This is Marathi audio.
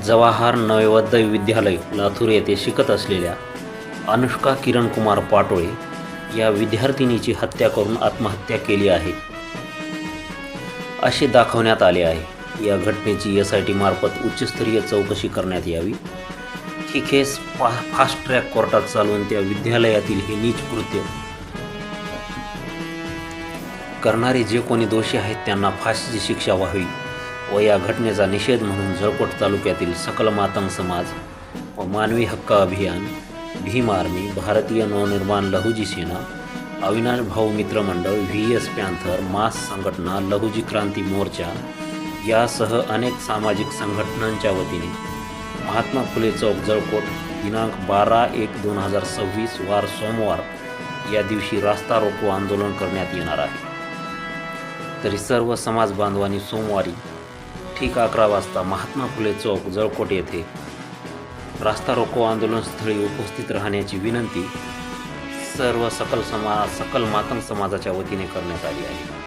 जवाहर नवोदय विद्यालय लातूर येथे शिकत असलेल्या अनुष्का किरण कुमार पाटोळे या विद्यार्थिनीची हत्या करून आत्महत्या केली आहे असे दाखवण्यात आले आहे। या घटनेची SIT मार्फत उच्चस्तरीय चौकशी करण्यात यावी। ही केस फास्ट ट्रॅक कोर्टात चालवून त्या विद्यालयातील हे नीच कृत्य करणारे जे कोणी दोषी आहेत त्यांना फाशीची शिक्षा व्हावी व या घटनेचा निषेध म्हणून जळकोट तालुक्यातील सकल मातंग समाज व मानवी हक्क अभियान, भीम आर्मी, भारतीय नवनिर्माण लहुजी सेना, अविनाश भाऊ मित्र मंडळ, VS पॅन्थर, मास संघटना, लहुजी क्रांती मोर्चा यासह अनेक सामाजिक संघटनांच्या वतीने महात्मा फुले चौक जळकोट दिनांक 12/1/2026 वार सोमवार या दिवशी रास्ता रोको आंदोलन करण्यात येणार आहे। तरी सर्व समाज बांधवांनी सोमवारी ठीक 11 वाजता महात्मा फुले चौक जळकोट येथे रास्ता रोको आंदोलन स्थळी उपस्थित राहण्याची विनंती सर्व सकल मातंग समाजाच्या वतीने करण्यात आली आहे।